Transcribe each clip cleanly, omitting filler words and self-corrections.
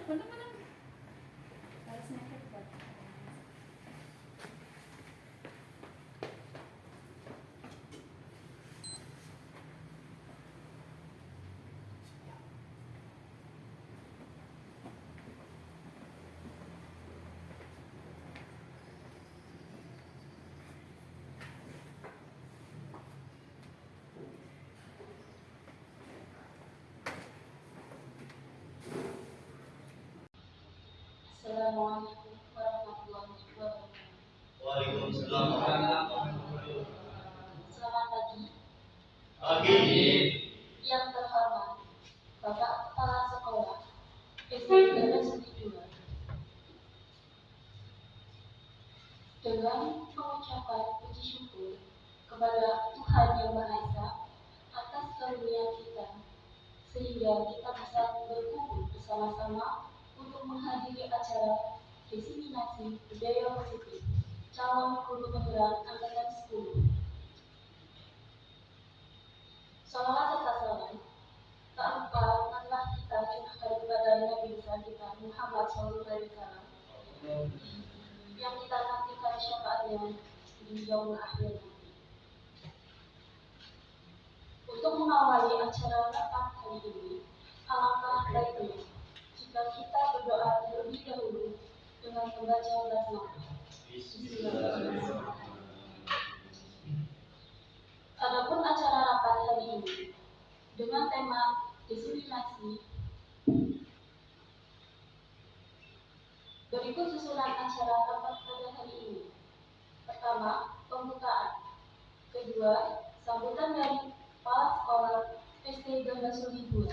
Bener-bener. Harusnya hebat. Assalamualaikum warahmatullahi wabarakatuh. Waalaikumsalam warahmatullahi wabarakatuh. Selamat pagi. Pagi. Yang terhormat Bapak Kepala Sekolah SD Negeri 2, dengan mengucapkan puji syukur kepada Tuhan Yang Maha Esa atas karunia kita, sehingga kita bisa berkumpul bersama-sama untuk menghadiri acara diseminasi budaya positif calon guru penggerak angkatan 10. Salawat serta salam tak lupa marilah kita curahkan kepada Nabi besar kita Muhammad SAW yang kita nantikan syafaatnya di yaumul akhir nanti. Untuk mengawali acara rapat kali ini, alangkah baiknya jika kita berdoa terlebih dahulu dengan membaca basmalah. Bismillahirrahmanirrahim. Adapun acara rapat hari ini dengan tema diseminasi, berikut susunan acara rapat pada hari ini. Pertama, pembukaan. Kedua, sambutan dari kepala sekolah SD Gandasuri 2.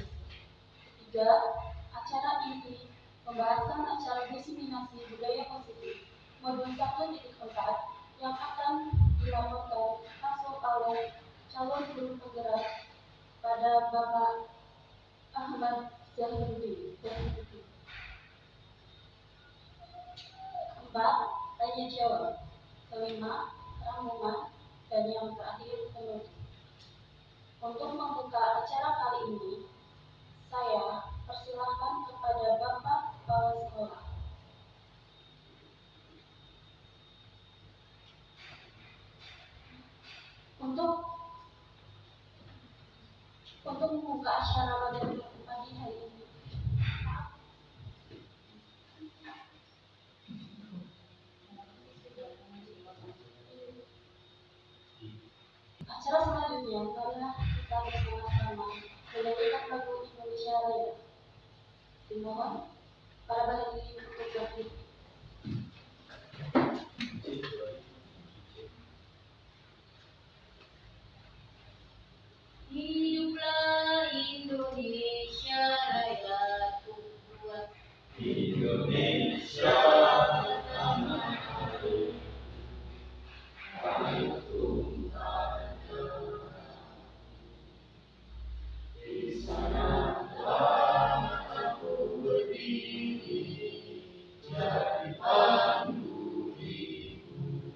Ketiga, acara inti pembahasan acara diseminasi budaya positif modul 1.4 yang akan dilaporkan masuk oleh calon guru penggerak pada Bapak Ahmad Zahruddin. Keempat, tanya jawab. Kelima, rangkuman. Dan yang terakhir, penutup. Untuk membuka acara kali ini, saya persilahkan kepada Bapak Kepala Sekolah. Untuk membuka acara pada pagi hari ini. Acara selanjutnya, marilah kita bersama-sama menyanyikan lagu Indonesia Raya. Dimohon para bayi untuk berdiri. Hiduplah Indonesia Raya, kuat. Indonesia tanah air, air tumpah darah. Di sanalah aku berdiri, jadi pandu hidupku.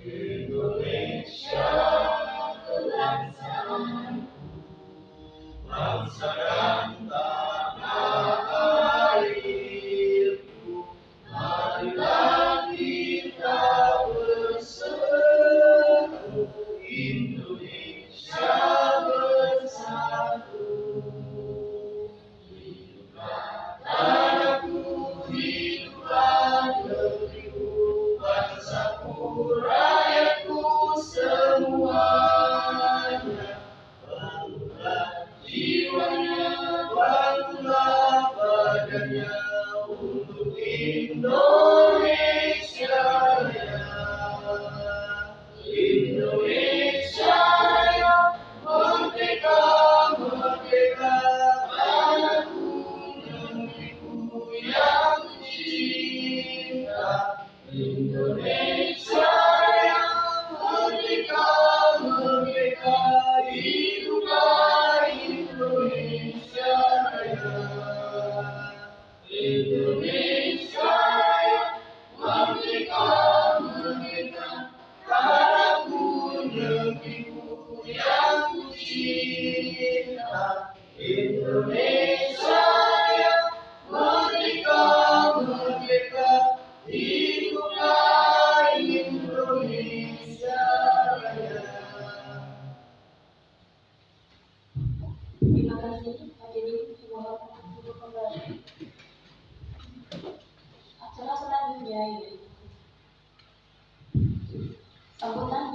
Indonesia kelangsaanku, bangsa dan tanah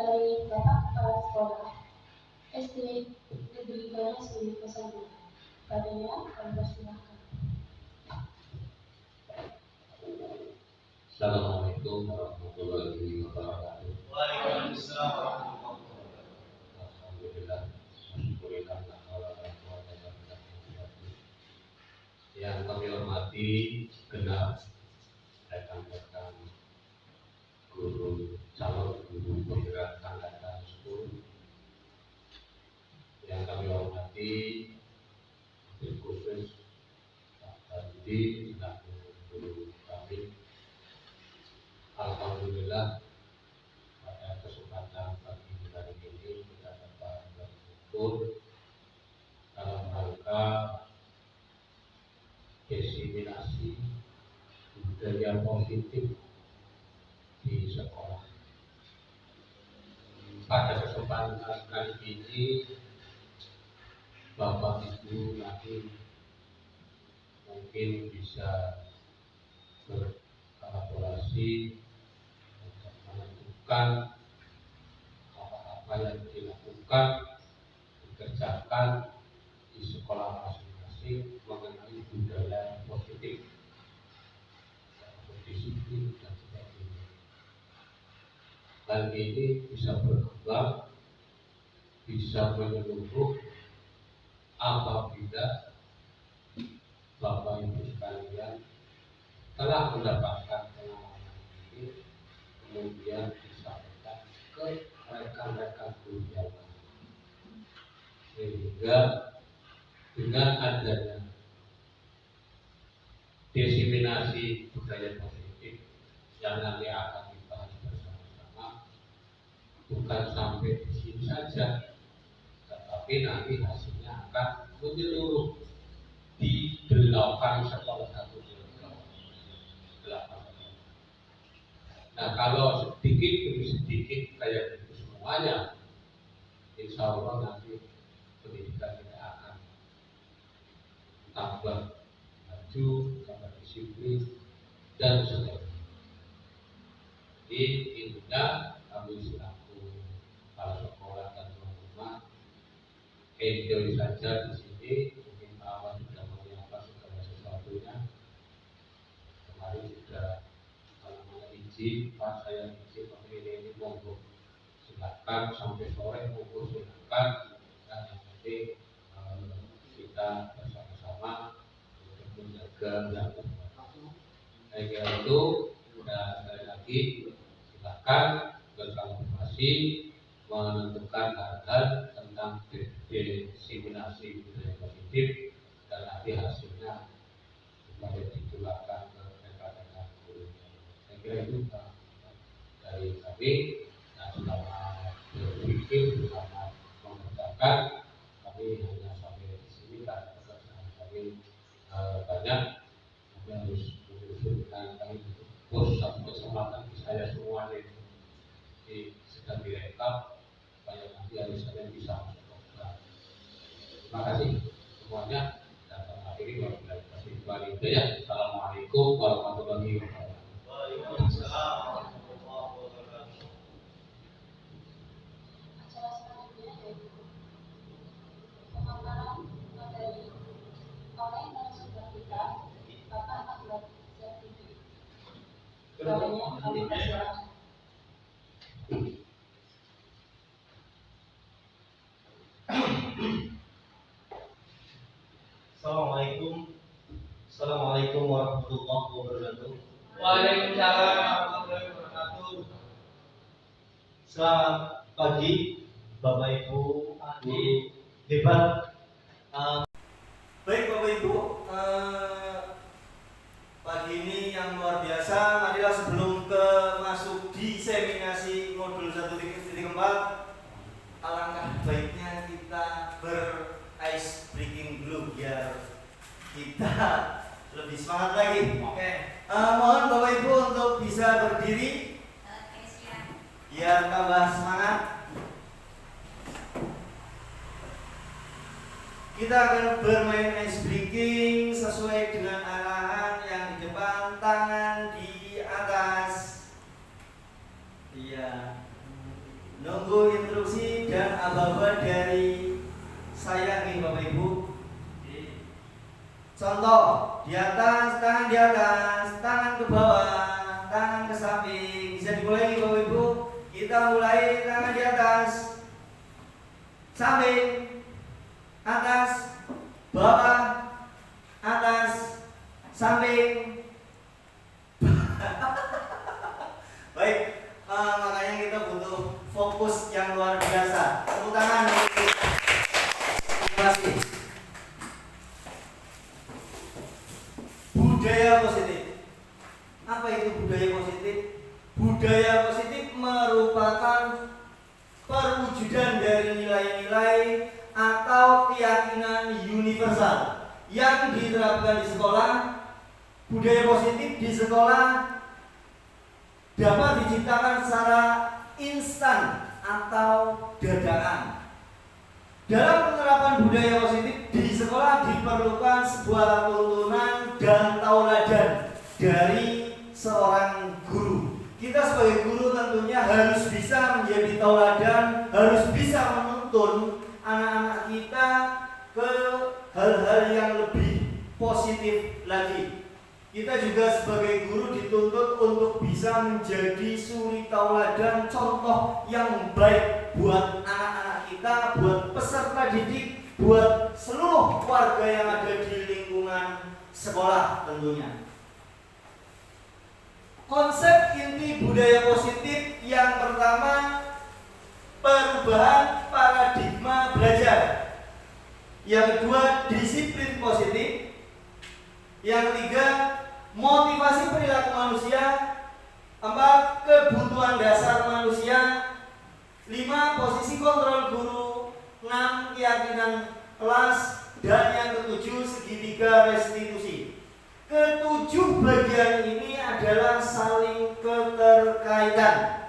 dari Bapak Kepala Sekolah SD Negeri Ganes Milik Kesana. Padanya kami persilahkan. Assalamualaikum warahmatullahi wabarakatuh. Waalaikumsalam warahmatullahi wabarakatuh. Alhamdulillah, syukurillah, yang kami hormati genap rekan-rekan guru calon guru penggerak angkatan 10, yang kami hormati khusus Pak Budi selaku guru kami. Alhamdulillah, pada kesempatan pagi hari ini kita dapat bersyukur dalam rangka diseminasi budaya positif di sekolah. Pada kesempatan kali ini, Bapak Ibu nanti mungkin bisa berkolaborasi untuk menentukan apa-apa yang dilakukan, dikerjakan di sekolah masing-masing mengenai budaya positif, disiplin dan sebagainya. Hal ini bisa berkembang, bisa menyeluruh apabila Bapak Ibu sekalian telah mendapatkan pengalaman ini, kemudian disampaikan ke rekan-rekan guru yang lain, sehingga dengan adanya diseminasi budaya positif yang nanti akan dibahas bersama-sama, bukan sampai di sini saja, tetapi nanti hasilnya akan menyeluruh di 8 sekolah satu. Nah, kalau sedikit demi sedikit kayak itu semuanya, insya Allah nanti pendidikan kita akan tambah maju, tambah disiplin dan sebagainya. Jadi intinya kami selaku kepala sekolah dan rumah enjoy saja di sini. Mungkin Pak Awan sudah menyiapkan segala sesuatunya. Kemarin sudah izin, Pak, saya izin ini monggo silakan sampai sore, monggo silakan. Dan yang penting kita bersama-sama untuk menjaga yang terbaik. Itu sudah sekali lagi silakan berkolaborasi menentukan hal-hal tentang diseminasi budaya positif dan nanti hasilnya supaya ditularkan ke rekan-rekan guru. Saya kira itu dari kami. Nah, selamat berpikir, selamat mengerjakan. Kami hanya sampai di sini karena pekerjaan kami banyak. Kami harus mengusulkan kami bos satu kesempatan di saya semuanya sedang direkap supaya nanti hari Senin bisa masuk program. Terima kasih semuanya. Dan akhiri wabillahi taufiq wal hidayah. Assalamualaikum warahmatullahi wabarakatuh. Waalaikumsalam warahmatullahi wabarakatuh. Acara selanjutnya yaitu pemaparan materi oleh narasumber kita, Bapak Ahmad Zafidi. Padanya kami persilahkan. Assalamualaikum warahmatullahi wabarakatuh. Waalaikumsalam warahmatullahi wabarakatuh. Selamat pagi Bapak Ibu, guru hebat. Baik Bapak Ibu, pagi ini yang luar biasa. Marilah sebelum masuk diseminasi modul 1.4, alangkah baiknya kita ber-ice breaking dulu biar kita lebih semangat lagi. Oke. Mohon Bapak Ibu untuk bisa berdiri biar tambah semangat. Kita akan bermain ice breaking sesuai dengan arahan yang di depan, tangan di atas. Iya. Nunggu dibuat dari saya nih Bapak Ibu. Contoh, di atas, tangan ke bawah, tangan ke samping. Bisa dimulai Bapak Ibu. Kita mulai tangan di atas, samping, atas, bawah, atas, samping. Baik, makanya kita butuh fokus yang luar biasa. Tepuk tangan. Terima kasih. Budaya positif. Apa itu budaya positif? Budaya positif merupakan perwujudan dari nilai-nilai atau keyakinan universal yang diterapkan di sekolah. Budaya positif di sekolah dapat diciptakan secara instan atau dadakan. Dalam penerapan budaya positif di sekolah diperlukan sebuah tuntunan dan tauladan dari seorang guru. Kita sebagai guru tentunya harus bisa menjadi tauladan, harus bisa menuntun anak-anak kita ke hal-hal yang lebih positif lagi. Kita juga sebagai guru dituntut untuk bisa menjadi suri tauladan, contoh yang baik buat anak-anak kita, buat peserta didik, buat seluruh warga yang ada di lingkungan sekolah tentunya. Konsep inti budaya positif yang pertama, perubahan paradigma belajar. Yang kedua, disiplin positif. Yang ketiga, motivasi perilaku manusia. 4, kebutuhan dasar manusia. 5, posisi kontrol guru. 6, keyakinan kelas. Dan yang ketujuh, segitiga restitusi. Ketujuh bagian ini adalah saling keterkaitan.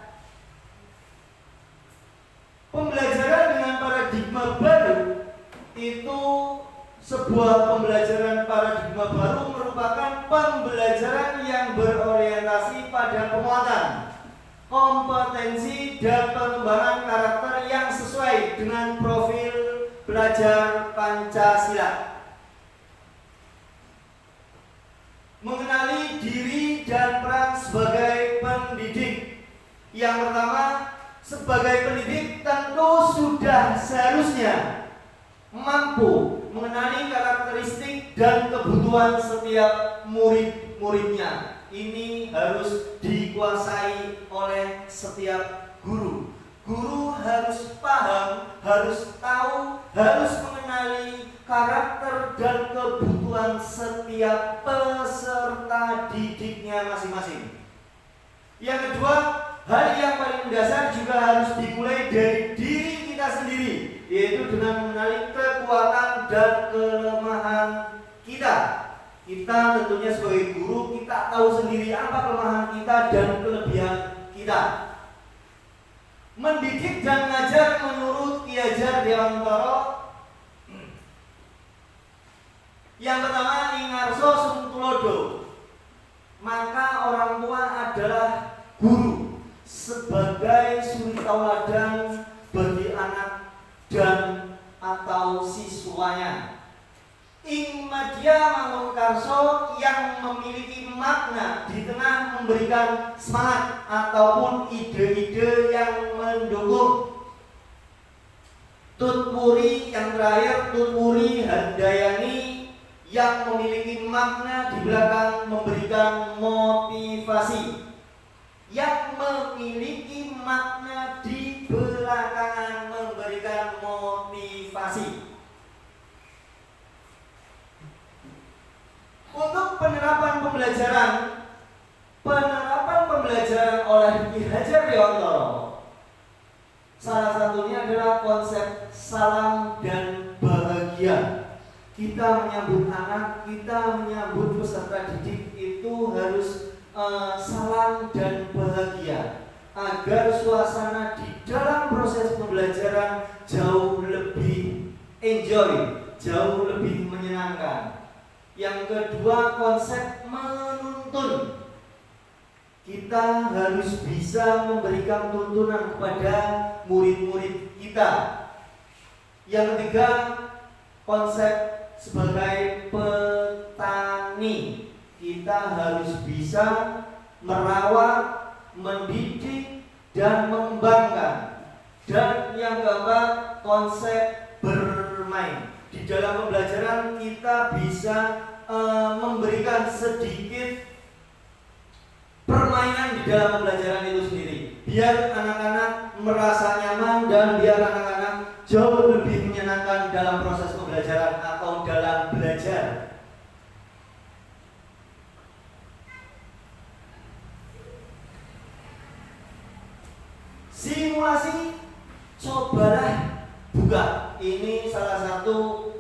Pembelajaran dengan paradigma baru itu sebuah pembelajaran paradigma baru merupakan pembelajaran yang berorientasi pada penguatan, kompetensi, dan pengembangan karakter yang sesuai dengan profil belajar Pancasila. Mengenali diri dan peran sebagai pendidik. Yang pertama, sebagai pendidik tentu sudah seharusnya mampu mengenali karakteristik dan kebutuhan setiap murid-muridnya. Ini harus dikuasai oleh setiap guru. Guru harus paham, harus tahu, harus mengenali karakter dan kebutuhan setiap peserta didiknya masing-masing. Yang kedua, hal yang paling mendasar juga harus dimulai dari diri kita sendiri, yaitu dengan mengenali kekuatan dan kelemahan kita. Kita tentunya sebagai guru, kita tahu sendiri apa kelemahan kita dan kelebihan kita. Mendidik dan mengajar menurut Ki Hajar Dewantara. Yang pertama, Ingarso Sumtulodo. Maka orang tua adalah guru sebagai suri tauladan bagi anak dan atau siswanya. Ing Madya Mangunkarso yang memiliki makna di tengah memberikan semangat ataupun ide-ide yang mendukung. Tutpuri yang terakhir, Tutpuri Handayani yang memiliki makna di belakang memberikan motivasi. Yang memiliki makna di belakangan memberikan motivasi. Untuk penerapan pembelajaran oleh Ki Hajar Dewantara, salah satunya adalah konsep salam dan bahagia. Kita menyambut anak, kita menyambut peserta didik itu harus salam dan bahagia, agar suasana di dalam proses pembelajaran jauh lebih enjoy, jauh lebih menyenangkan. Yang kedua, konsep menuntun. Kita harus bisa memberikan tuntunan kepada murid-murid kita. Yang ketiga, konsep sebagai petani. Kita harus bisa merawat, mendidik, dan mengembangkan. Dan yang keempat, konsep bermain. Di dalam pembelajaran kita bisa memberikan sedikit permainan di dalam pembelajaran itu sendiri, biar anak-anak merasa nyaman dan biar anak-anak jauh lebih menyenangkan dalam proses pembelajaran atau dalam belajar. Simulasi, cobalah buka. Ini salah satu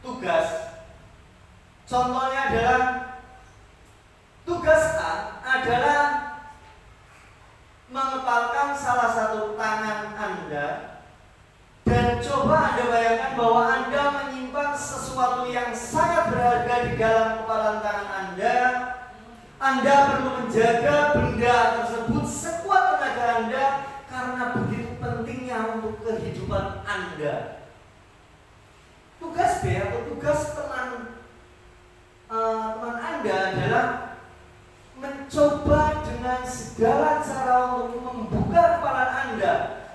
tugas. Contohnya adalah tugas A adalah mengepalkan salah satu tangan Anda dan coba Anda bayangkan bahwa Anda menyimpan sesuatu yang sangat berharga di dalam kepalan tangan Anda. Anda perlu menjaga benda tersebut sekuat tenaga Anda karena begitu pentingnya untuk kehidupan Anda. Tugas B atau tugas teman Anda adalah mencoba dengan segala cara untuk membuka kepala Anda.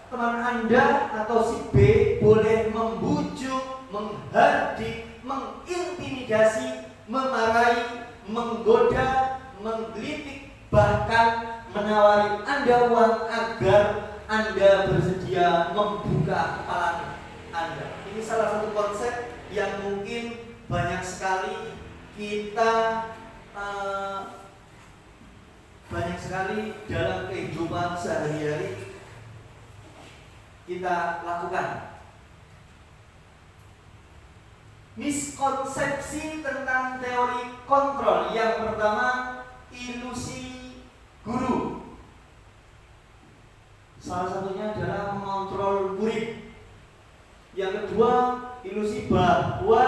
Teman Anda atau si B boleh membujuk, menghardik, mengintimidasi, memarahi, menggoda, menggelitik, bahkan menawari Anda uang agar Anda bersedia membuka kepala Anda. Ini salah satu konsep yang mungkin banyak sekali kita dalam kehidupan sehari-hari kita lakukan. Miskonsepsi tentang teori kontrol. Yang pertama, ilusi guru. Salah satunya adalah mengontrol murid. Yang kedua, ilusi bahwa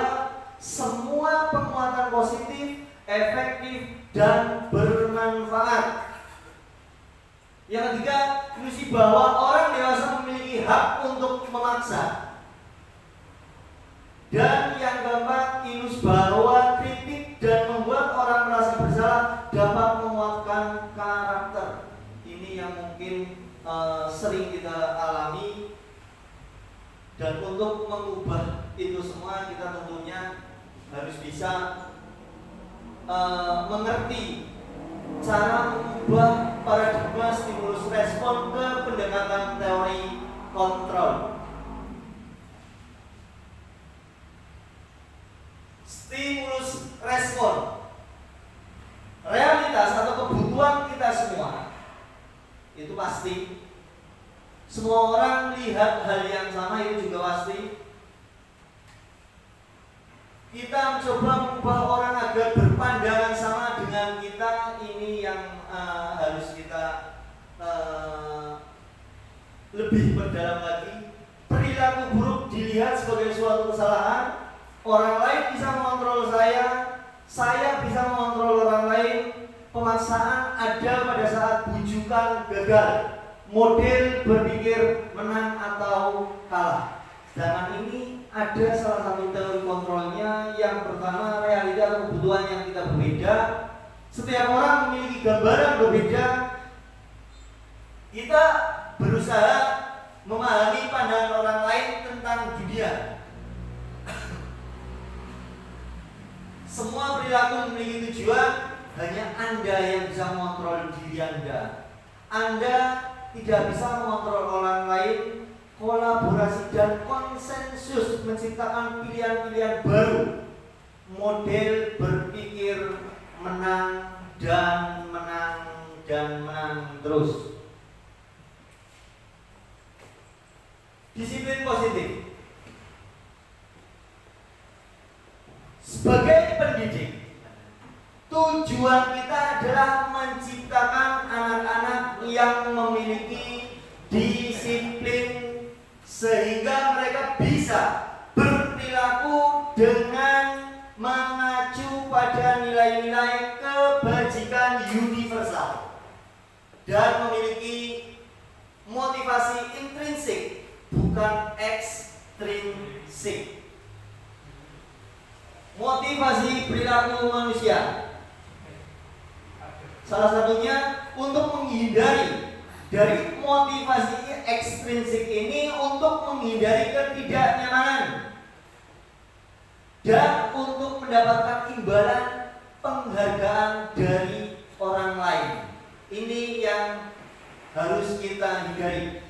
semua penguatan positif, efektif, dan bermanfaat. Yang ketiga, ilusi bahwa orang dewasa memiliki hak untuk memaksa. Dan yang keempat, ilusi bahwa kritik dan membuat orang merasa bersalah dapat menguatkan karakter. Ini yang mungkin sering kita alami. Dan untuk mengubah itu semua kita tentunya harus bisa mengerti cara mengubah paradigma stimulus respon ke pendekatan teori kontrol. Stimulus respon, realitas atau kebutuhan kita semua itu pasti. Semua orang lihat hal yang sama, itu juga pasti. Kita mencoba mengubah orang agar berpandangan sama dengan kita. Ini yang harus kita lebih berdalam lagi. Perilaku buruk dilihat sebagai suatu kesalahan. Orang lain bisa mengontrol saya bisa mengontrol orang lain. Pemaksaan ada pada saat bujukan gagal. Model berpikir menang atau kalah. Sedangkan ini ada salah satu teori kontrolnya. Yang pertama, realita atau kebutuhan yang kita berbeda. Setiap orang memiliki gambaran berbeda. Kita berusaha memahami pandangan orang lain tentang dunia. Semua perilaku memiliki tujuan. Hanya Anda yang bisa mengontrol diri Anda. Anda tidak bisa mengontrol orang lain. Kolaborasi dan konsensus menciptakan pilihan-pilihan baru. Model berpikir menang dan menang dan menang terus. Disiplin positif. Sebagai pendidik, tujuan kita adalah menciptakan anak-anak yang memiliki disiplin sehingga mereka bisa berperilaku dengan mengacu pada nilai-nilai kebajikan universal dan memiliki motivasi intrinsik bukan ekstrinsik. Motivasi perilaku manusia salah satunya untuk menghindari dari motivasi ekstrinsik ini, untuk menghindari ketidaknyamanan dan untuk mendapatkan imbalan penghargaan dari orang lain. Ini yang harus kita hindari.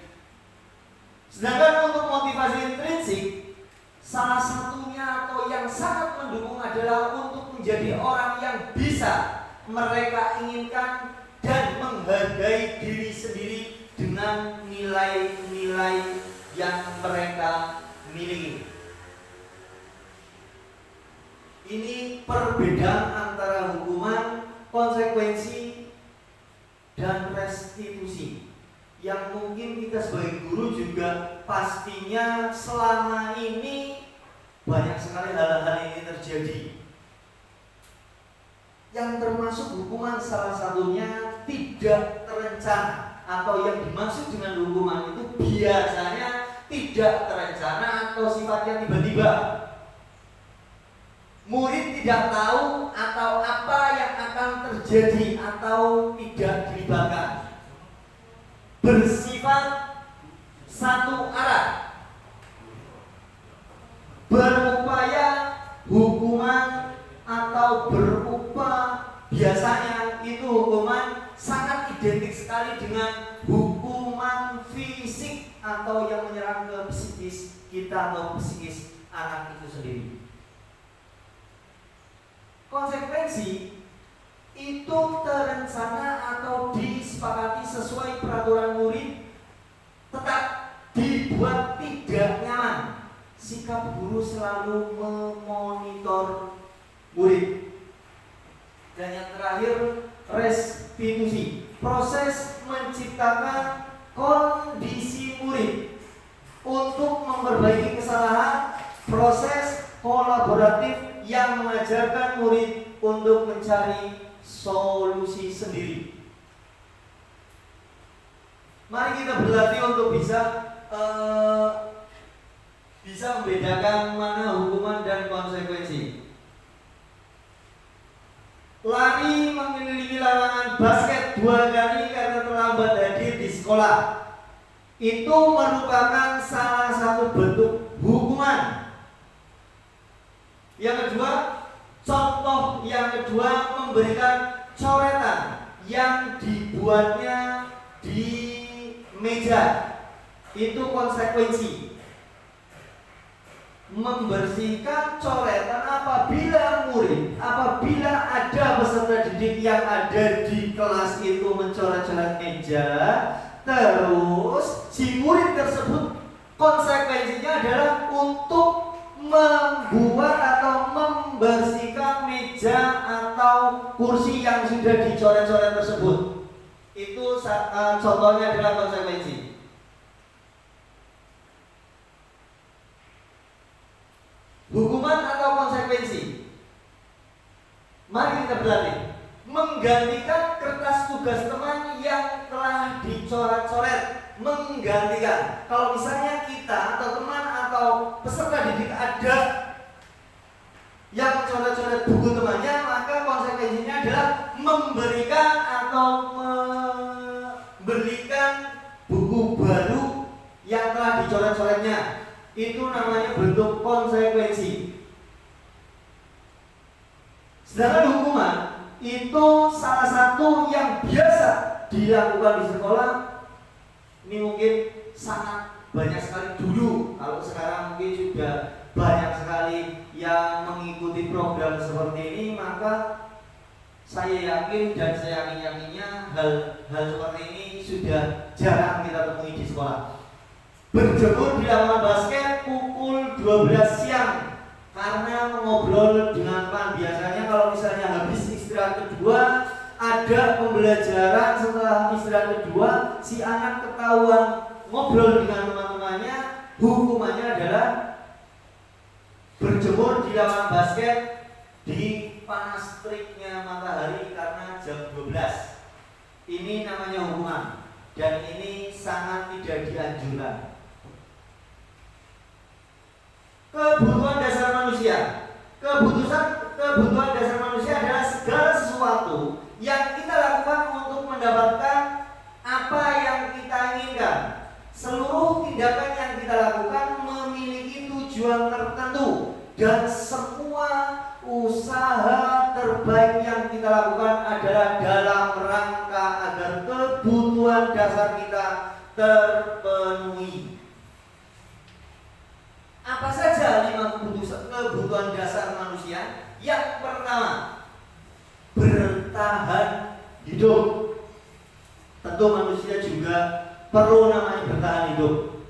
Sedangkan untuk motivasi intrinsik, salah satunya atau yang sangat mendukung adalah untuk menjadi orang yang bisa mereka inginkan dan menghargai diri sendiri dengan nilai-nilai yang mereka miliki. Ini perbedaan antara hukuman, konsekuensi, dan restitusi yang mungkin kita sebagai guru juga pastinya selama ini banyak sekali hal-hal ini terjadi. Yang termasuk hukuman salah satunya tidak terencana, atau yang dimaksud dengan hukuman itu biasanya tidak terencana atau sifatnya tiba-tiba. Murid tidak tahu atau apa yang akan terjadi atau tidak dilibatkan. Bersifat satu arah. Berupaya hukuman atau berupa biasanya itu hukuman sangat identik sekali dengan hukuman fisik atau yang menyerang ke psikis kita atau psikis anak itu sendiri. Konsekuensi itu terencana atau disepakati sesuai peraturan murid, tetap dibuat tidak nyaman. Sikap guru selalu memonitor murid. Dan yang terakhir, restitusi, proses menciptakan kondisi murid untuk memperbaiki kesalahan, proses kolaboratif yang mengajarkan murid untuk mencari solusi sendiri. Mari kita berlatih untuk bisa membedakan mana hukuman dan konsekuensi. Lari mengelilingi lapangan basket 2 kali karena terlambat hadir di sekolah, itu merupakan salah satu bentuk hukuman. Yang kedua, contoh yang kedua, memberikan coretan yang dibuatnya di meja, itu konsekuensi. Membersihkan coretan apabila ada peserta didik yang ada di kelas itu mencoret-coret meja, terus si murid tersebut konsekuensinya adalah untuk membuat atau membersihkan meja atau kursi yang sudah dicoret-coret tersebut. Itu contohnya adalah konsekuensi. Hukuman atau konsekuensi. Mari kita berlatih menggantikan kertas tugas teman yang telah dicoret-coret. Menggantikan. Kalau misalnya kita atau teman atau peserta didik ada yang mencoret-coret buku temannya, maka konsekuensinya adalah memberikan atau memberikan buku baru yang telah dicoret-coretnya. Itu namanya bentuk konsekuensi. Sedangkan hukuman itu salah satu yang biasa dilakukan di sekolah. Ini mungkin sangat banyak sekali dulu. Kalau sekarang mungkin juga banyak sekali yang mengikuti program seperti ini. Maka saya yakin dan saya yakinnya hal seperti ini sudah jarang kita temui di sekolah. Berjemur di lapangan basket pukul 12 siang karena mengobrol dengan teman. Biasanya kalau misalnya habis istirahat kedua, ada pembelajaran setelah istirahat kedua, si anak ketahuan ngobrol dengan teman-temannya, hukumannya adalah berjemur di lapangan basket di panas teriknya matahari karena jam 12. Ini namanya hukuman dan ini sangat tidak dianjurkan. kebutuhan dasar manusia. Kebutuhan dasar manusia adalah segala sesuatu yang kita lakukan untuk mendapatkan apa yang kita inginkan. Seluruh tindakan yang kita lakukan memiliki tujuan tertentu, dan semua usaha terbaik yang kita lakukan adalah dalam rangka agar kebutuhan dasar kita terpenuhi. Apa saja 5 kebutuhan dasar manusia? Yang pertama, bertahan hidup. Tentu manusia juga perlu namanya bertahan hidup.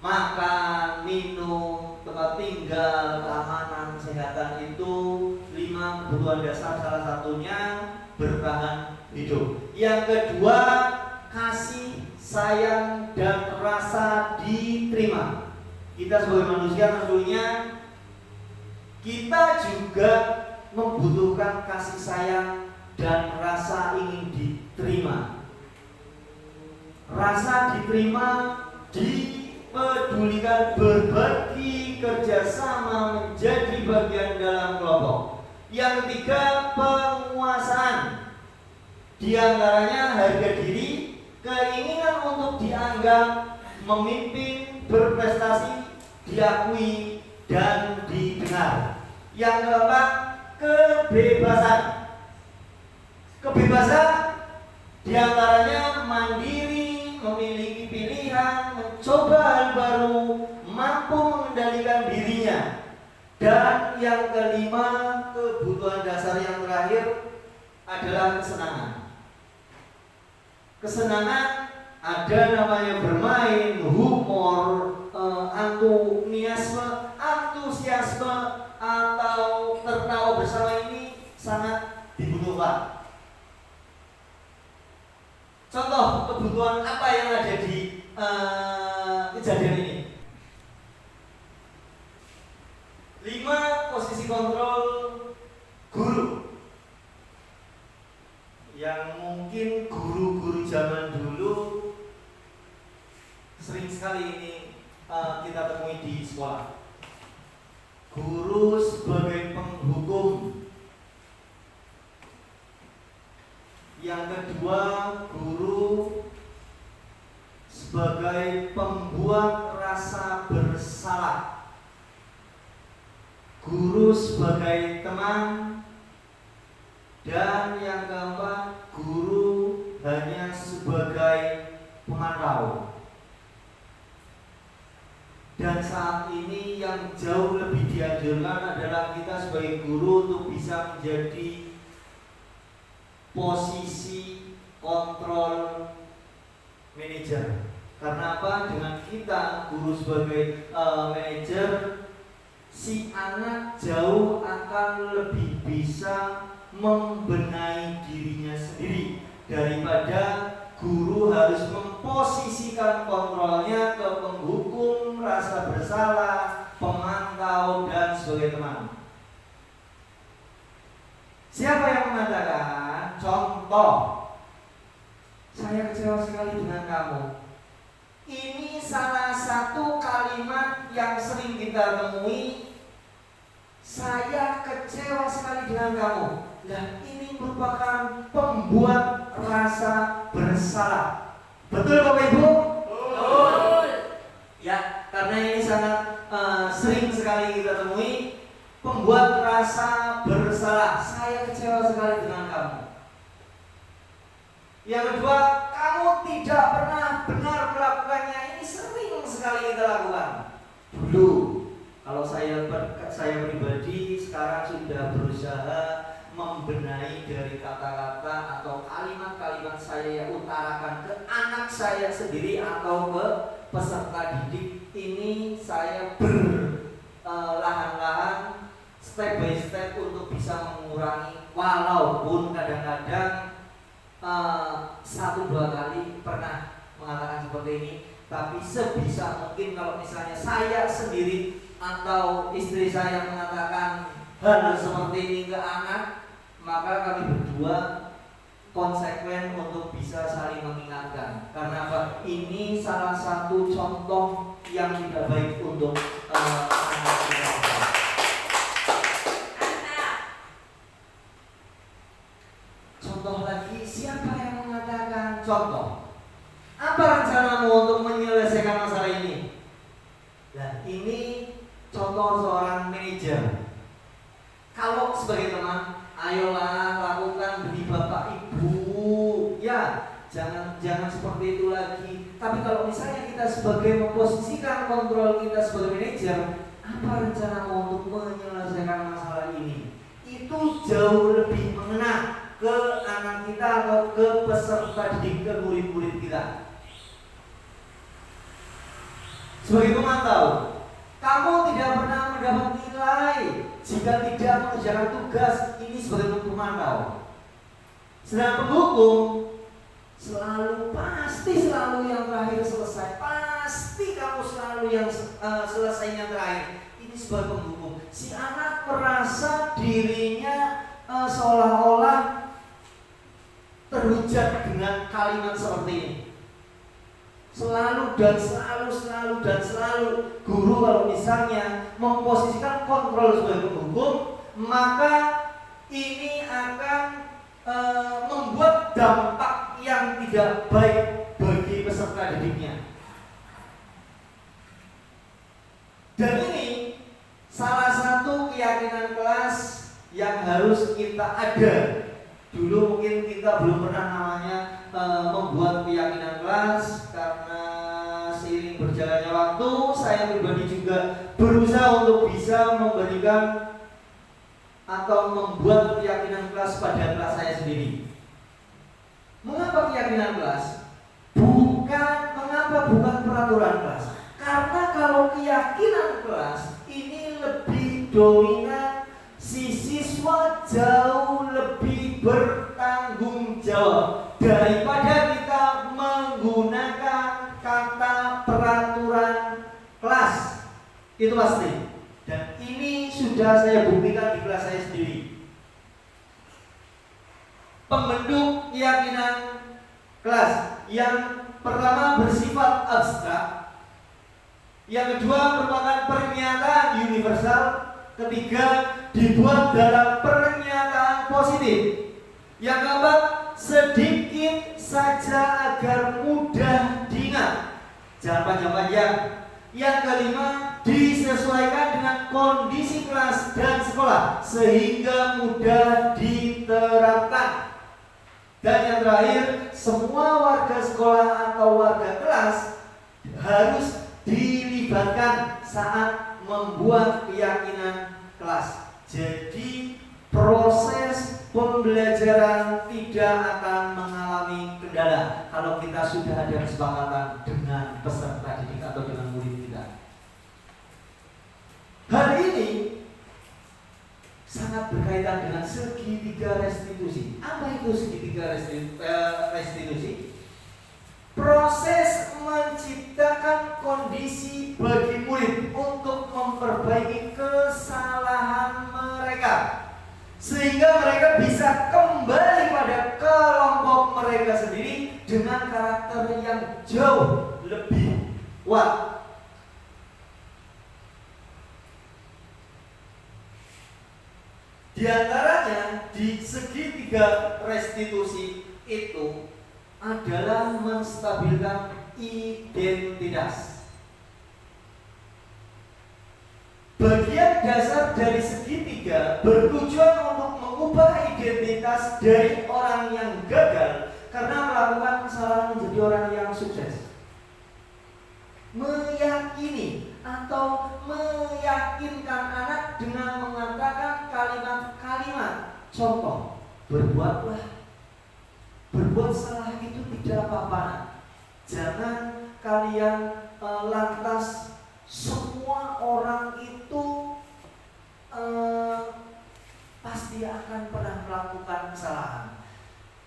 Makan, minum, tempat tinggal, keamanan, kesehatan, itu 5 kebutuhan dasar, salah satunya bertahan hidup. Yang kedua, kasih, sayang, dan rasa diterima. Kita sebagai manusia tentunya kita juga membutuhkan kasih sayang dan rasa ingin diterima. Rasa diterima, dipedulikan, berbagi, kerjasama, menjadi bagian dalam kelompok. Yang ketiga, penguasaan. Di antaranya harga diri, keinginan untuk dianggap, memimpin, berprestasi, diakui, dan didengar. Yang keempat, kebebasan. Kebebasan diantaranya mandiri, memiliki pilihan, mencoba hal baru, mampu mengendalikan dirinya. Dan yang kelima, kebutuhan dasar yang terakhir adalah kesenangan. Kesenangan ada namanya bermain, humor, antusiasme atau tertawa bersama, ini sangat dibutuhkan. Contoh kebutuhan apa yang ada di kejadian ini? 5 posisi kontrol guru. Yang mungkin guru-guru zaman dulu sering sekali ini kita temui di sekolah. Guru sebagai penghukum. Yang kedua, guru sebagai pembuat rasa bersalah. Guru sebagai teman. Dan yang keempat, guru hanya sebagai pemantau. Dan saat ini yang jauh lebih dianjurkan adalah kita sebagai guru untuk bisa menjadi posisi kontrol manajer. Karena apa? Dengan kita guru sebagai manajer, si anak jauh akan lebih bisa membenahi dirinya sendiri daripada guru harus memposisikan kontrolnya ke penghukum, rasa bersalah, pemantau, dan sebagai teman. Siapa yang mengatakan? Contoh, saya kecewa sekali dengan kamu. Ini salah satu kalimat yang sering kita temui. Saya kecewa sekali dengan kamu. Dan ini merupakan pembuat rasa bersalah. Betul Bapak Ibu? Betul. Ya, karena ini sangat sering sekali kita temui. Pembuat rasa bersalah. Saya kecewa sekali dengan kamu. Yang kedua, kamu tidak pernah benar melakukannya. Ini sering sekali kita lakukan. Dulu, kalau saya pribadi sekarang sudah berusaha membenahi dari kata-kata atau kalimat-kalimat saya yang utarakan ke anak saya sendiri atau ke peserta didik. Ini saya berlahan-lahan, step by step untuk bisa mengurangi. Walaupun kadang-kadang 1-2 kali pernah mengatakan seperti ini, tapi sebisa mungkin kalau misalnya saya sendiri atau istri saya mengatakan hal seperti ini ke anak, maka kami berdua konsekuen untuk bisa saling mengingatkan. Karena apa? Ini salah satu contoh yang tidak baik untuk anak kita. Contoh lagi, siapa yang mengatakan contoh? Apa rencanamu untuk menyelesaikan masalah ini? Dan ini contoh seorang manajer. Kalau sebagai teman, ayolah lakukan demi Bapak Ibu. Ya, jangan seperti itu lagi. Tapi kalau misalnya kita sebagai memposisikan kontrol kita sebagai manajer, apa rencanamu untuk menyelesaikan masalah ini? Itu jauh lebih mengena ke anak kita atau ke peserta didik, ke murid-murid kita. Sebagai pemantau, kamu tidak pernah mendapat nilai jika tidak mengerjakan tugas ini sebagai pemantau. Sedang penghukum pasti selalu yang terakhir selesai. Pasti kamu selalu yang selesainya terakhir. Ini sebagai penghukum. Si anak merasa dirinya seolah-olah terhujat dengan kalimat seperti ini. Selalu guru kalau misalnya memposisikan kontrol sebagai penghukum, maka ini akan membuat dampak yang tidak baik bagi peserta didiknya. Dan ini salah satu keyakinan kelas yang harus kita ada. Dulu mungkin kita belum pernah namanya membuat keyakinan kelas, karena seiring berjalannya waktu saya pribadi juga berusaha untuk bisa memberikan atau membuat keyakinan kelas pada kelas saya sendiri. Mengapa keyakinan kelas? Mengapa bukan peraturan kelas? Karena kalau keyakinan kelas ini lebih dominan, si siswa jauh lebih bertanggung jawab daripada kita menggunakan kata peraturan kelas. Itu pasti. Dan ini sudah saya buktikan di kelas saya sendiri. Pembentuk keyakinan kelas yang pertama bersifat abstrak, yang kedua merupakan pernyataan universal, ketiga dibuat dalam pernyataan positif, yang keempat sedikit saja agar mudah diingat, jangan panjang-panjang, yang kelima disesuaikan dengan kondisi kelas dan sekolah sehingga mudah diterapkan, dan yang terakhir semua warga sekolah atau warga kelas harus dilibatkan saat membuat keyakinan kelas. Jadi proses pembelajaran tidak akan mengalami kendala kalau kita sudah ada kesepakatan dengan peserta didik atau dengan murid kita. Hal ini sangat berkaitan dengan segitiga restitusi. Apa itu segitiga restitusi? Proses menciptakan kondisi bagi murid untuk memperbaiki kesalahan mereka, sehingga mereka bisa kembali pada kelompok mereka sendiri dengan karakter yang jauh lebih kuat. Di antaranya di segitiga restitusi itu adalah menstabilkan identitas. Bagian dasar dari segitiga bertujuan untuk mengubah identitas dari orang yang gagal karena melakukan kesalahan menjadi orang yang sukses. Meyakini atau meyakinkan anak dengan mengatakan kalimat-kalimat contoh, berbuat salah itu tidak apa-apa. Jangan kalian lantas semua orang itu pasti akan pernah melakukan kesalahan.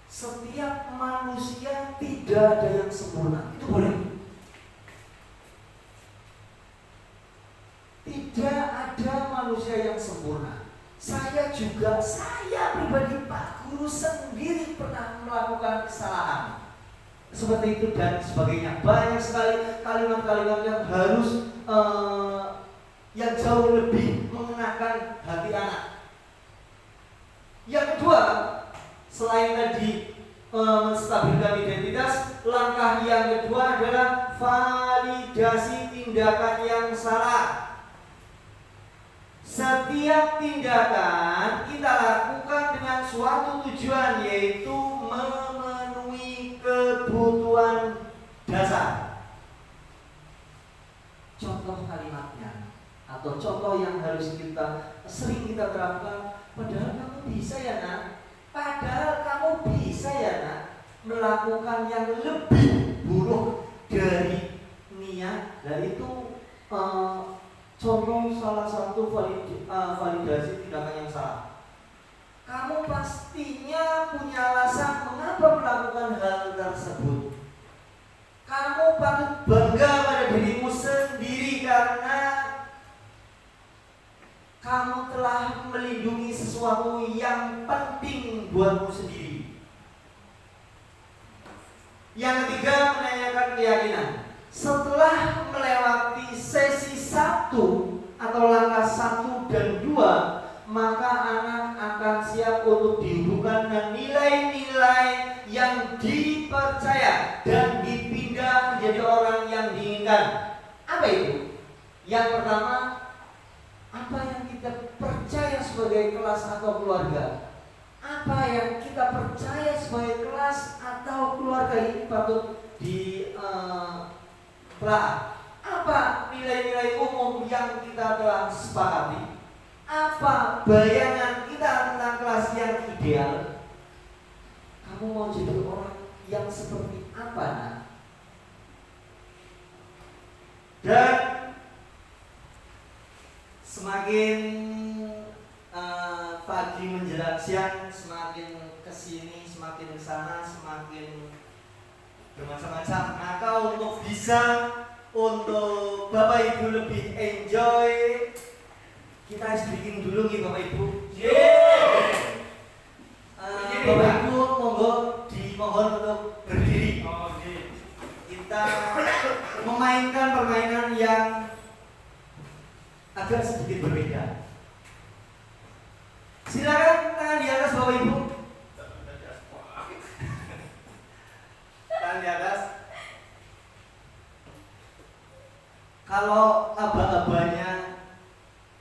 Setiap manusia tidak ada yang sempurna. Itu boleh. Tidak ada manusia yang sempurna. Saya pribadi Pak Guru sendiri pernah melakukan kesalahan seperti itu dan sebagainya. Banyak sekali kalimat-kalimat yang harus yang jauh lebih mengenakan hati anak. Yang kedua, selain tadi menstabilkan identitas, langkah yang kedua adalah validasi tindakan yang salah. Setiap tindakan kita lakukan dengan suatu tujuan, yaitu memenuhi kebutuhan dasar. Contoh kalimatnya atau contoh yang harus sering kita terapkan, padahal kamu bisa ya nak, padahal kamu bisa ya nak melakukan yang lebih buruk dari niat. Dan itu contoh salah satu validasi tindakan yang salah. Kamu pastinya punya alasan mengapa melakukan hal tersebut. Kamu patut bangga pada dirimu sendiri karena kamu telah melindungi sesuatu yang penting buatmu sendiri. Yang ketiga, menanyakan keyakinan. Setelah melewati sesi 1 atau langkah 1 dan 2, maka anak akan siap untuk dihubungkan dengan nilai-nilai yang dipercaya dan dipindah menjadi orang yang diinginkan. Apa itu? Yang pertama, apa yang kita percaya sebagai kelas atau keluarga? Apa yang kita percaya sebagai kelas atau keluarga ini patut apa nilai-nilai umum yang kita telah sepakati? Apa bayangan kita tentang kelas yang ideal? Kamu mau jadi orang yang seperti apa nak? Dan semakin pagi menjelang siang, semakin kesini, semakin kesana, semakin bermacam-macam. Maka untuk Bapak Ibu lebih enjoy, kita harus bikin dulu nih Bapak Ibu. Bapak Ibu dimohon untuk berdiri. Kita memainkan permainan yang agak sedikit berbeda. Silakan tangan di atas Bapak Ibu. Tangan di atas. Kalau aba-abanya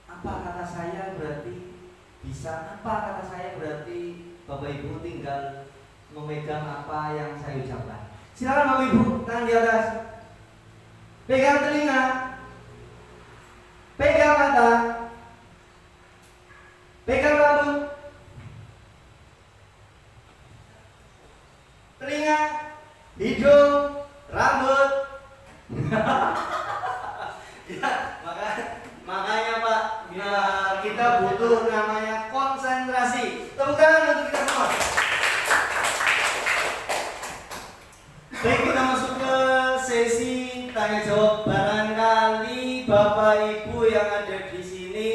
apa kata saya berarti bisa, apa kata saya berarti Bapak Ibu tinggal memegang apa yang saya ucapkan. Silakan Bapak Ibu, tangan di atas. Pegang telinga. Pegang mata. Pegang rambut. Telinga, hidung, rambut. Ya, makanya Pak, kita butuh namanya konsentrasi. Tepuk tangan untuk kita semua. Baik, kita masuk ke sesi tanya jawab. Barangkali Bapak Ibu yang ada di sini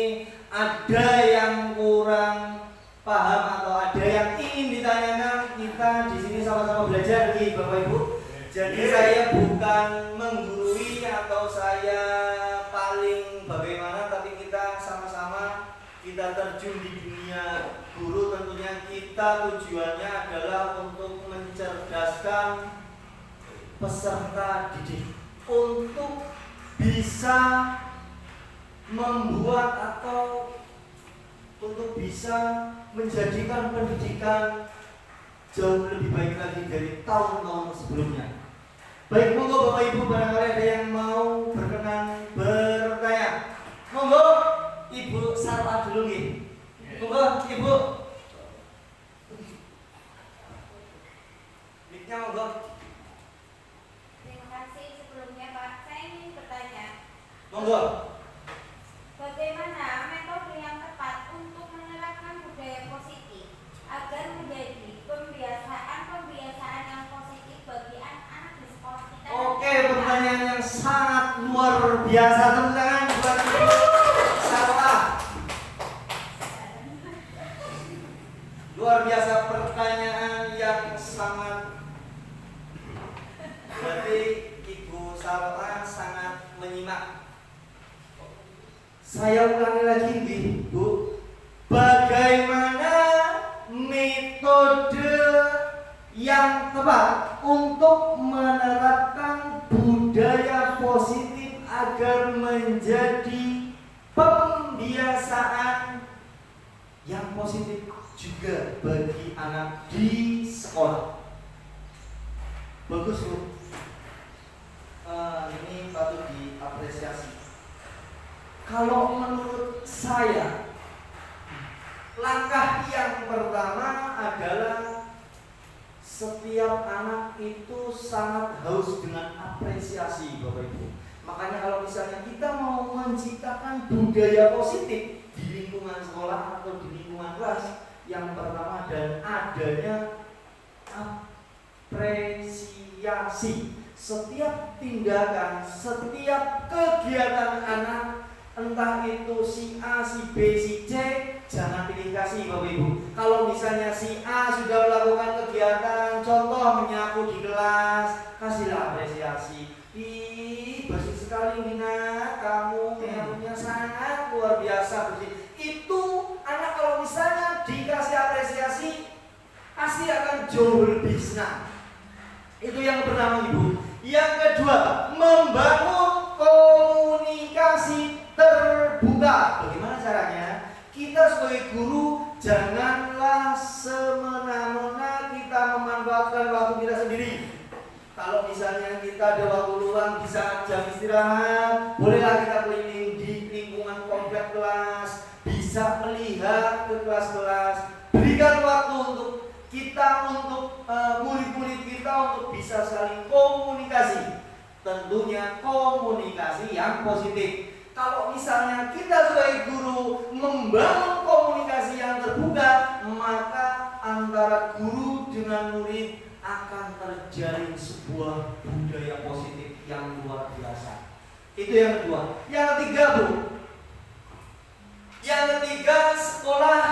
ada yang kurang paham atau ada yang ingin ditanyakan. Kita di sini sama-sama belajar nih Bapak Ibu. Jadi saya bukan menggurui atau saya paling bagaimana, tapi kita sama-sama kita terjun di dunia guru. Tentunya kita tujuannya adalah untuk mencerdaskan peserta didik untuk bisa membuat atau untuk bisa menjadikan pendidikan jauh lebih baik lagi dari tahun-tahun sebelumnya. Baik, monggo Bapak Ibu, barangkali ada yang mau berkenan bertanya. Monggo Ibu Sarwa dulu nih. Monggo Ibu. Miknya monggo. Terima kasih sebelumnya Pak. Saya ingin bertanya. Monggo. Bagaimana metode yang tepat untuk menerapkan budaya positif agar menjadi pembiasaan yang positif bagi anak-anak di sekolah kita? Oke, pertanyaan yang sangat luar biasa. Tepuk tangan buat Ibu Sarwa. Luar biasa, pertanyaan yang sangat, berarti Ibu Sarwa sangat menyimak. Saya ulangi lagi nih, Bu. Bagaimana metode yang tepat untuk menerapkan budaya positif agar menjadi pembiasaan yang positif juga bagi anak di sekolah? Bagus, Bu. Ini patut diapresiasi. Kalau menurut saya, langkah yang pertama adalah setiap anak itu sangat haus dengan apresiasi, Bapak Ibu. Makanya kalau misalnya kita mau menciptakan budaya positif di lingkungan sekolah atau di lingkungan kelas, yang pertama dan adanya apresiasi. Setiap tindakan, setiap kegiatan anak, entah itu si A, si B, si C, jangan pilih kasih, Bapak Ibu. Kalau misalnya si A sudah melakukan kegiatan, contoh menyapu di kelas, kasihlah apresiasi. Ih, bersih sekali Mina, kamu nyapunya sangat luar biasa bersih. Itu anak kalau misalnya dikasih apresiasi, pasti akan jauh lebih senang. Itu yang pertama, Ibu. Yang kedua, membangun komunikasi terbuka. Bagaimana caranya? Kita sebagai guru janganlah semena-mena kita memanfaatkan waktu kita sendiri. Kalau misalnya kita ada waktu luang di saat jam istirahat, bolehlah kita keliling di lingkungan komplek kelas, bisa melihat ke kelas-kelas. Berikan waktu untuk kita, untuk murid-murid kita untuk bisa saling komunikasi. Tentunya komunikasi yang positif. Kalau misalnya kita sebagai guru membangun komunikasi yang terbuka, maka antara guru dengan murid akan terjalin sebuah budaya positif yang luar biasa. Itu yang kedua. Yang ketiga, Bu. Yang ketiga, sekolah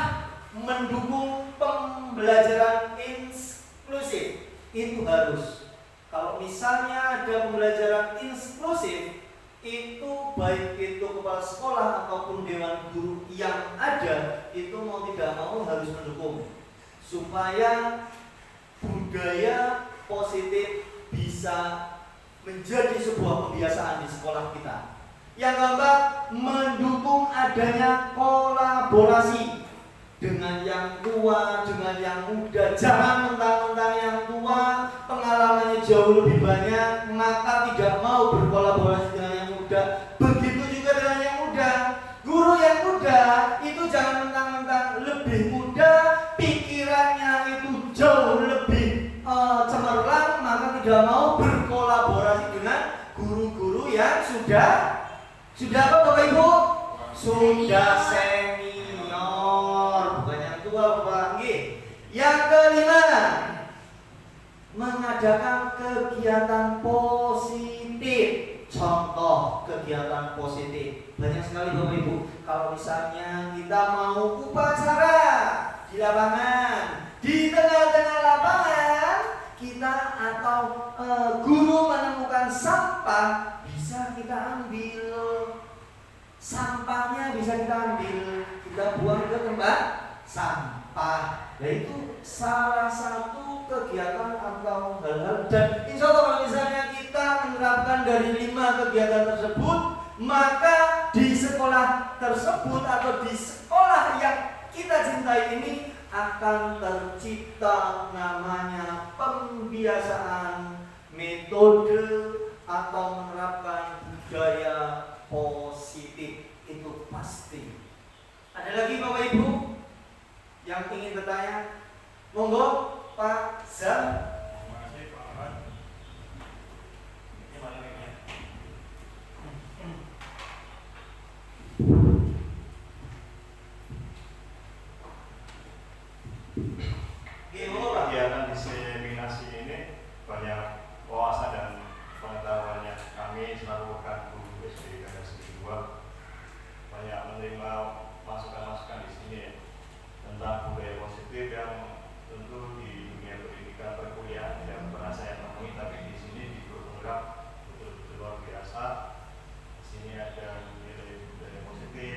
mendukung pembelajaran inklusif. Itu harus. Kalau misalnya ada pembelajaran inklusif, itu baik itu kepala sekolah ataupun dewan guru yang ada, itu mau tidak mau harus mendukung supaya budaya positif bisa menjadi sebuah kebiasaan di sekolah kita. Yang keempat, mendukung adanya kolaborasi dengan yang tua, dengan yang muda. Jangan mentang-mentang yang tua pengalamannya jauh lebih banyak, maka tidak mau berkolaborasi dengan yang muda. Begitu juga dengan yang muda. Guru yang muda itu jangan mentang-mentang lebih muda, pikirannya itu jauh lebih cemerlang, maka tidak mau berkolaborasi dengan guru-guru yang sudah apa, Bapak Ibu? Sudah senior, bukan yang tua, Bapak. Yang kelima, mengadakan kegiatan positif. Contoh kegiatan positif banyak sekali, Bapak Ibu. Kalau misalnya kita mau upacara di lapangan, di tengah-tengah lapangan kita atau guru menemukan sampah, bisa kita ambil sampahnya, bisa kita ambil, kita buang ke tempat sampah. Nah, itu salah satu kegiatan atau hal-hal. Dan insya Allah kalau misalnya kita menerapkan dari 5 kegiatan tersebut, maka di sekolah tersebut atau di sekolah yang kita cintai ini akan tercipta namanya pembiasaan, metode atau menerapkan budaya positif. Itu pasti. Ada lagi Bapak Ibu yang ingin bertanya? Monggo Pak Zam. Terima kasih Pak Ahmad. Ini mana ini? Kegiatan diseminasi ini banyak wawasan dan pengetahuannya. Kami selaku rekan guru SD Negeri 2 banyak menerima masukan-masukan di sini tentang budaya positif yang tentu di dunia pendidikan perkuliahan tidak pernah saya temui, tapi di sini di Guru betul-betul luar biasa. Di sini ada nilai budaya positif,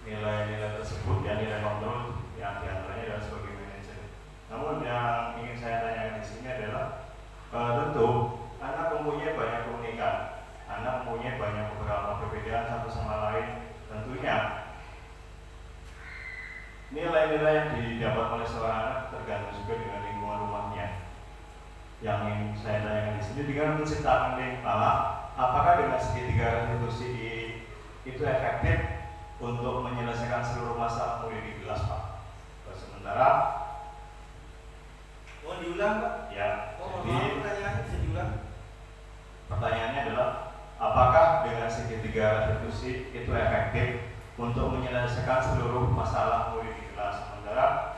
nilai-nilai tersebut, ya nilai kontrol yang diantaranya adalah sebagai manajer. Namun yang ingin saya tanyakan di sini adalah tentu anak mempunyai banyak keunikan, anak mempunyai banyak beberapa perbedaan satu sama lain. Tentunya nilai-nilai yang didapat oleh seorang anak tergantung juga dengan lingkungan rumahnya. Yang ingin saya tanyakan di sini, dengan menciptakan lingkungan, apakah dengan segitiga restitusi itu efektif untuk menyelesaikan seluruh masalah murid di kelas, Pak? Sementara diulang, Pak? Ya, jadi pertanyaannya bisa diulang. Pertanyaannya adalah apakah dengan segitiga restitusi itu efektif untuk menyelesaikan seluruh masalah murid di kelas? Sementara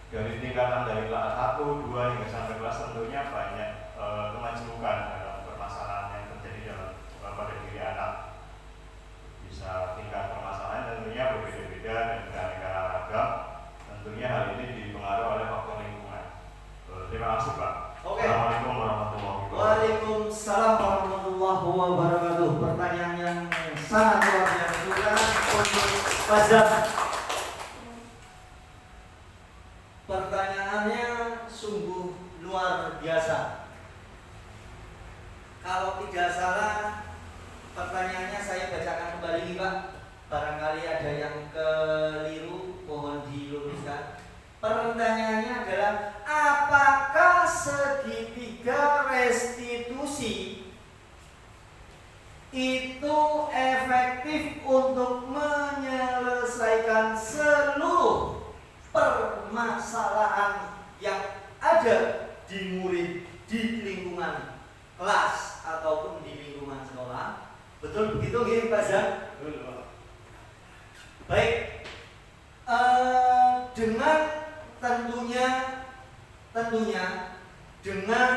dari tingkatan dari kelas 1, 2 hingga sampai kelas tentunya banyak kemajukan dalam permasalahan yang terjadi pada diri anak. Bisa tingkat permasalahan tentunya berbeda-beda dan beraneka ragam. Tentunya hal ini dipengaruhi oleh faktor lingkungan. Terima kasih, Pak. Oke. Assalamualaikum warahmatullahi wabarakatuh. Waalaikumsalam warahmatullahi wabarakatuh. Pertanyaan yang sangat luar biasa juga untuk Fazal. Pertanyaannya sungguh luar biasa. Kalau tidak salah, pertanyaannya saya bacakan kembali, Pak. Barangkali ada yang keliru, mohon diluruskan. Pertanyaannya adalah, apakah segitiga restitusi itu efektif untuk menyelesaikan seluruh permasalahan yang ada di murid, di lingkungan kelas ataupun di lingkungan sekolah? Betul begitu nggih, Pak Zan? Baik. Dengan tentunya dengan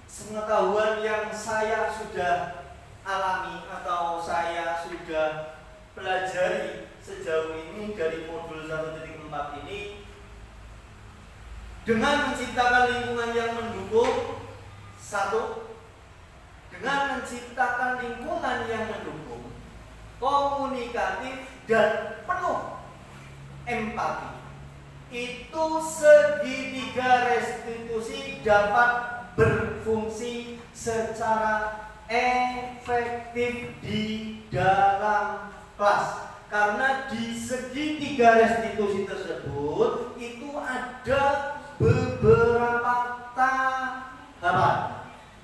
pengetahuan yang saya sudah alami atau saya sudah pelajari sejauh ini dari modul 1.4 ini, dengan menciptakan lingkungan yang mendukung, dengan menciptakan lingkungan yang mendukung, komunikatif dan penuh empati, itu segitiga restitusi dapat berfungsi secara efektif di dalam kelas. Karena di segitiga restitusi tersebut itu ada beberapa tahapan.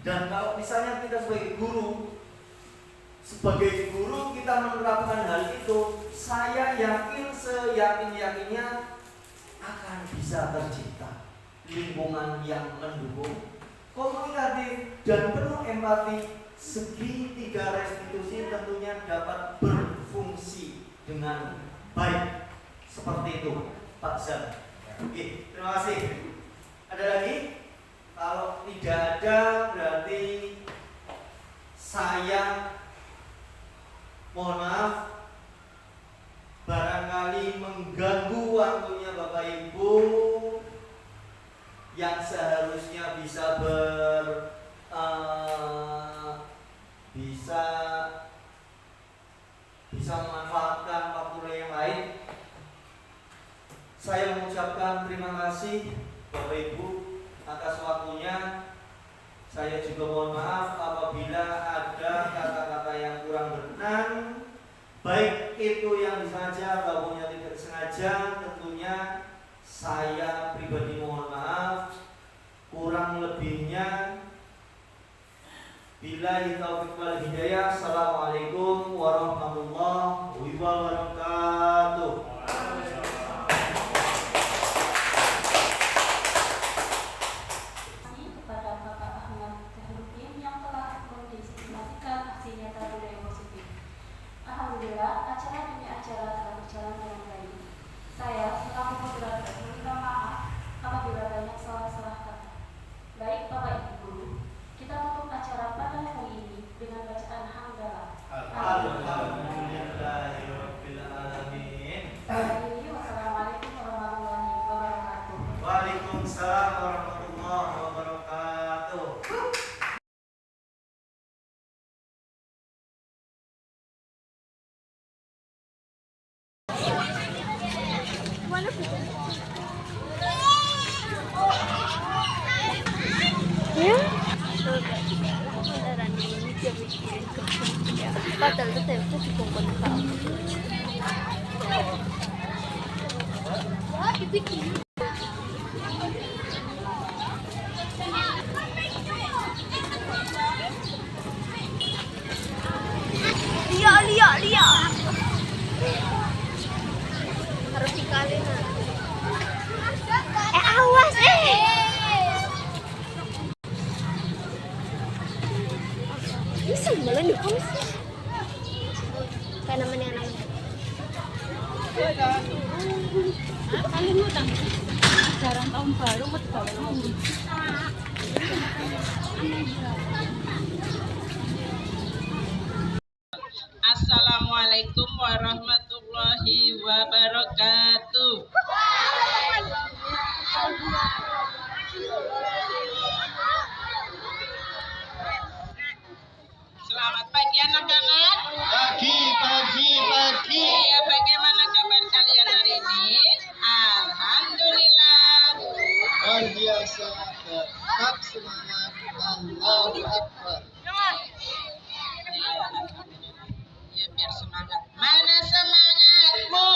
Dan kalau misalnya kita sebagai guru kita menerapkan hal itu, saya yakin seyakin-yakinnya akan bisa tercipta lingkungan yang mendukung, komunikatif dan penuh empati. Segitiga restitusi tentunya dapat berfungsi dengan baik. Seperti itu, Pak Zan. Oke, terima kasih. Ada lagi? Kalau tidak ada, berarti saya mohon maaf, barangkali mengganggu waktunya Bapak Ibu yang seharusnya bisa memanfaatkan waktu yang lain. Saya mengucapkan terima kasih Bapak Ibu atas waktunya. Saya juga mohon maaf apabila ada kata-kata yang kurang berkenan, baik itu yang disengaja ataupun yang tidak sengaja. Tentunya saya pribadi mohon maaf. Kurang lebihnya, billahi taufiq wal hidayah. Assalamualaikum warahmatullahi wabarakatuh. Kepada Bapak Ahmad Zahruddin yang telah mendiskusikan aksi nyata budaya positif. Alhamdulillah, acara demi acara telah berjalan dengan baik. Saya selaku moderator meminta maaf apabila banyak salah-salah kata. Baik Bapak Ibu guru, kita tutup acara pada hari ini dengan bacaan hamdalah. Alhamdulillahirabbil alamin. Wassalamualaikum warahmatullahi wabarakatuh. Waalaikumsalam warahmatullahi wabarakatuh. Padahal itu tempe dikongkon tau. Wah, dibikin. Lihat. Harus dikalin. Awas Ini sembilan di sih. Kayak namanya. Kali ngutang. Jarang tahun baru Assalamualaikum warahmatullahi wabarakatuh. Selamat pagi anak-anak. Pagi. Ya, bagaimana kabar kalian hari ini? Alhamdulillah. Luar biasa. Tetap semangat. Allahu Akbar. Ya, biar semangat. Mana semangatmu?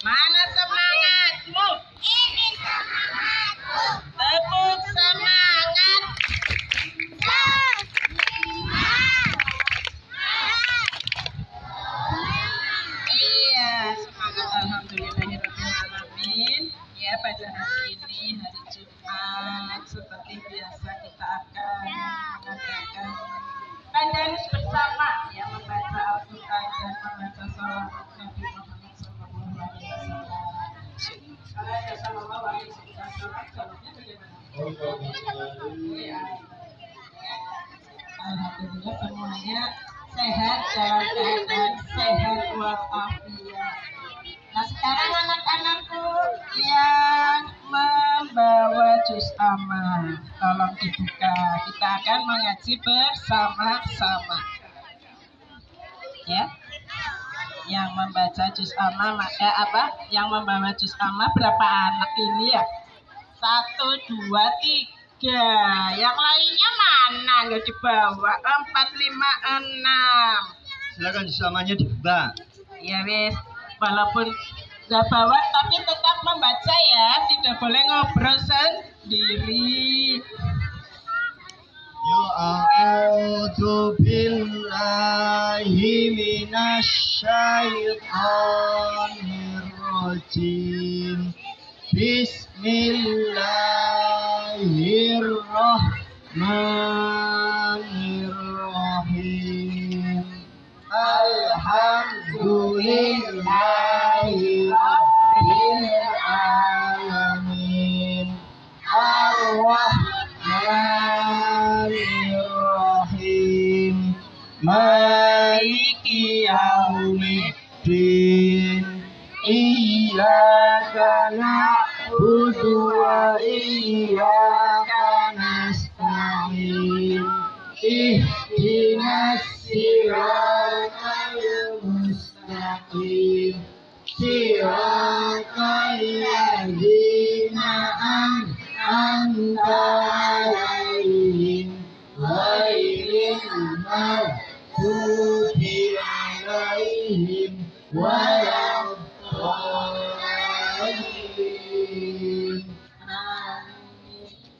Mana semangatmu? Tepuk semangat. Iya, semangat alhamdulillahirrahmanirrahim. Ya, pada hari ini hari Jumat seperti biasa kita akan mengadakan Pandanus bersama yang membaca Al-Quran dan membaca salawat Nabi Muhammad SAW. Kalau ada salawat wajib kita salat, salawatnya bagaimana? Alhamdulillah semuanya sehat dalam keadaan sehat walafiat. Nah, sekarang anak-anakku yang membawa juz amma, tolong dibuka. Kita akan mengaji bersama-sama. Ya. Yang membaca juz amma, yang membawa juz amma berapa anak ini ya? 1, 2, 3. Yang lainnya mana? Nggak dibawa. 4, 5, 6. Silakan semuanya dibuka. Ya wis, walaupun nggak bawa tapi tetap membaca ya, tidak boleh ngobrol sendiri. Ya a'udzu billahi minasyaitonir rajim. Bismillahirrahmanirrahim. Alhamdulillahi rabbil alamin. Ar-Rahmanir-Rahim. Maliki yaumiddin. Iyyaka na'budu wa iyyaka nasta'in. Ihdinas siratal mustaqim. Siratal ladzina an'amta 'alaihim ghairil maghdubi 'alaihim waladdallin.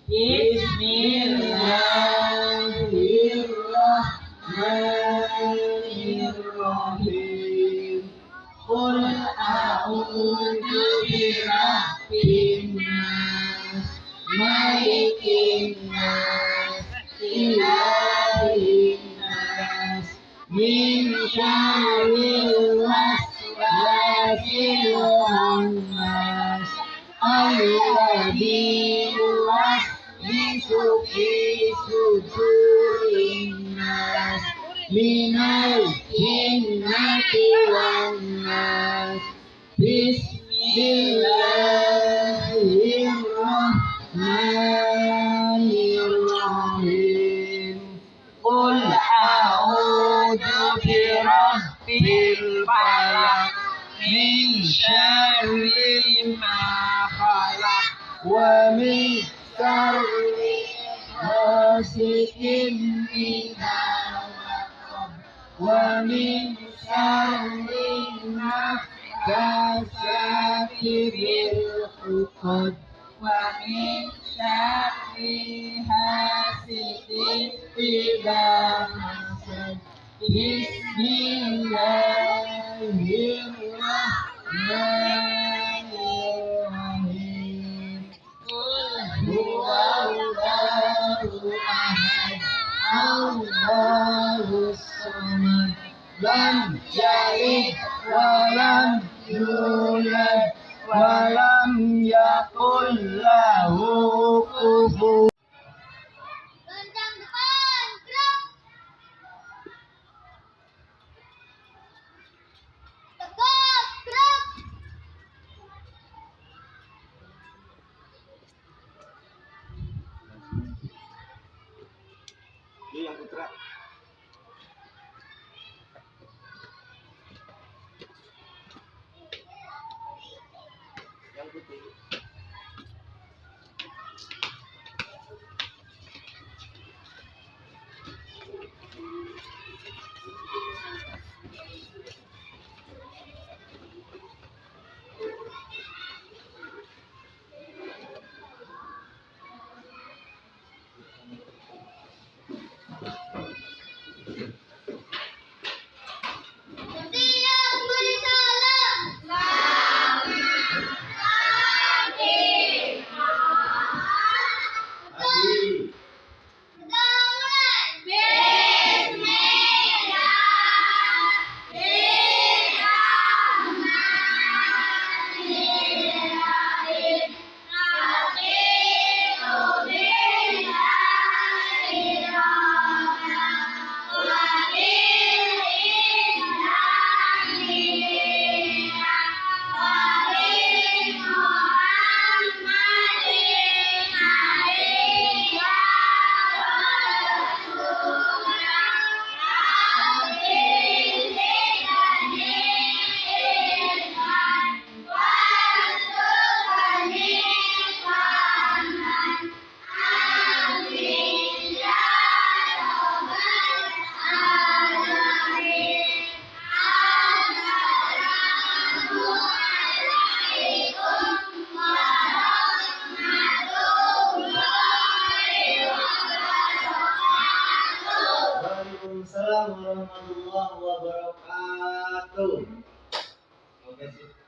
Bismillahirrahmanirrahim. Qul a'udzu birabbin nas, malikin nas, ilahin nas, min syarril waswasil khannas, alladzi yuwaswisu fi sudurin nas, minal jinnati wan nas. Bismillahirrahmanirrahim. Qul a'udzu birabbil falaq, min syarri ma khalaq, wa min syarri ghasiqin idza ومن شر النفاثات بالعقد ومن شر حاسد إذا حسد بسم الله الرحمن الرحيم قل هو الله أحد الله الصمد لم يلد ولم يولد ولم يكن له كفوا Lonceng depan, gerak. Tegak, gerak. Ini yang putra. Yang putih. Siap beri salam. Abi. Waalaikumsalam warahmatullahi wabarakatuh. Oke, sip.